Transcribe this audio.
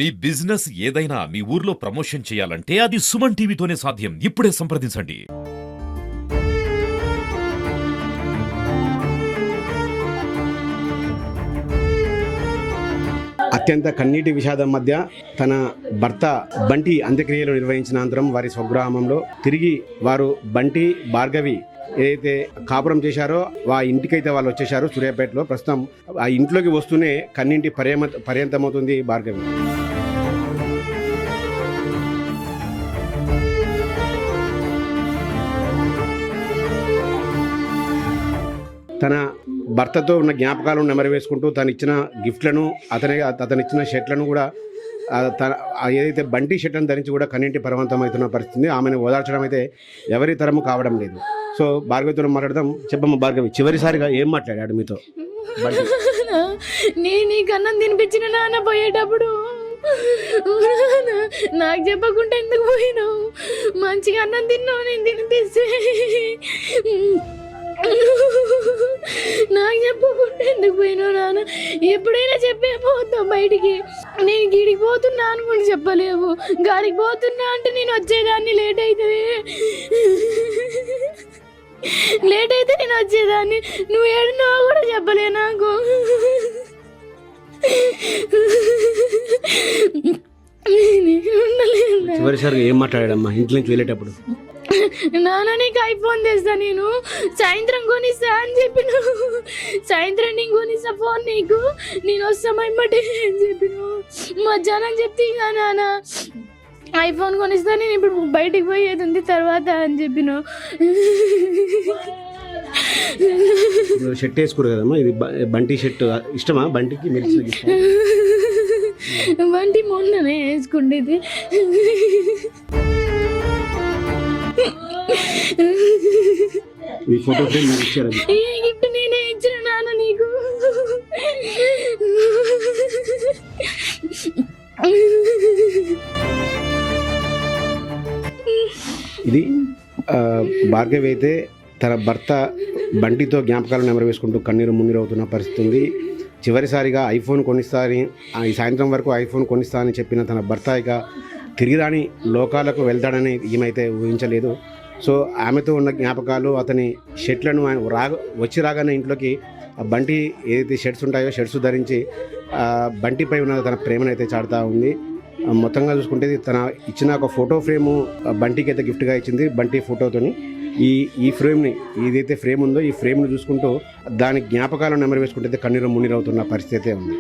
మీ business ఏదైనా మీ ఊర్లో promotion చేయాలంటే అది సుమన్ టీవీతోనే సాధ్యం. ఇప్పుడే సంప్రదించండి. అత్యంత కన్నీటి విషాదం మధ్య తన భర్త బంటి అంత్యక్రియలు నిర్వహించిన అనంతరం వారి స్వగ్రామంలో తిరిగి వారు బంటి భార్గవి ఏదైతే కాపురం చేశారో ఆ ఇంటికైతే వాళ్ళు వచ్చేశారు సూర్యాపేటలో. ప్రస్తుతం ఆ ఇంట్లోకి వస్తూనే కన్నింటి పర్యంతమవుతుంది భార్గవి. తన భర్తతో ఉన్న జ్ఞాపకాలను నెమరవేసుకుంటూ తను ఇచ్చిన గిఫ్ట్లను అతను ఇచ్చిన షర్ట్లను కూడా తన ఏదైతే బంటి షర్ట్లను ధరించి కూడా కన్నింటి పరవంతమవుతున్న పరిస్థితి. ఆమెను ఓదార్చడం అయితే ఎవరి తరము కావడం లేదు. సో భార్గవితో మాట్లాడదాం. చెప్పమ్మ భార్గవి, చివరిసారిగా ఏం మాట్లాడాడు మీతో? నేను నీకు అన్నం తినిపించిన నాన్న పోయేటప్పుడు నాకు చెప్పకుండా ఎందుకు పోయినావు? మంచిగా అన్నం తిన్నావు, నేను తినిపిస్తే నాకు చెప్పకుండా ఎందుకు పోయినావు నాన్న? ఎప్పుడైనా చెప్పే పోతావు బయటికి. నేను గిడికి పోతున్నా అని కూడా చెప్పలేవు. గాడికి పోతున్నా అంటే నేను వచ్చేదాన్ని, లేట్ అవుతుంది నేను వచ్చేదాన్ని. నువ్వు ఏడున్నావో కూడా చెప్పలే నాకు. చివరిసారిగా ఏం మాట్లాడాడమ్మా ఇంట్లో నుంచి వెళ్ళేటప్పుడు? నాన్న నీకు ఐఫోన్ తెస్తా, నేను సాయంత్రం కొనిస్తా అని చెప్పిన. సాయంత్రం నేను కొనిస్తా ఫోన్ నీకు, నేను వస్తామన్నమాట అని చెప్పిన. మధ్యాహ్నం చెప్తే ఇక నాన్న ఐఫోన్ కొనిస్తా, నేను ఇప్పుడు బయటికి పోయేది ఉంది తర్వాత అని చెప్పిన. షర్ట్ వేసుకోరు కదమ్మా, ఇది బంటి షర్ట్ ఇష్టమా? బంటికి మీరు బంటి మొన్ననే వేసుకుండేది. మీ ఫోటో ఫ్రేమ్ మీరు ఇచ్చారు? ఈ గిఫ్ట్ నేనే ఇచ్చిన నాన్న నీకు. ఇది భార్గవి అయితే తన భర్త బంటితో జ్ఞాపకాలు నెమరవేసుకుంటూ కన్నీరు మున్నీరు అవుతున్న పరిస్థితి ఉంది. చివరిసారిగా ఐఫోన్ కొనిస్తా అని, ఈ సాయంత్రం వరకు ఐఫోన్ కొనిస్తా అని చెప్పిన తన భర్త ఇక తిరిగి రాని లోకాలకు వెళ్తాడని ఈమెయితే ఊహించలేదు. సో ఆమెతో ఉన్న జ్ఞాపకాలు, అతని షర్ట్లను వచ్చి రాగానే ఇంట్లోకి బంటి ఏదైతే షర్ట్స్ ఉంటాయో షర్ట్స్ ధరించి బంటిపై ఉన్న తన ప్రేమను అయితే చాటుతూ ఉంది. మొత్తంగా చూసుకుంటే తన ఇచ్చిన ఒక ఫోటో ఫ్రేము బంటికి అయితే గిఫ్ట్గా ఇచ్చింది. బంటి ఫోటోతోని ఈ ఫ్రేమ్ని, ఏదైతే ఫ్రేమ్ ఉందో ఈ ఫ్రేమ్ని చూసుకుంటూ దాని జ్ఞాపకాలను నెమరు వేసుకుంటే కన్నీరు మున్నీరు అవుతున్న పరిస్థితి అయితే ఉంది.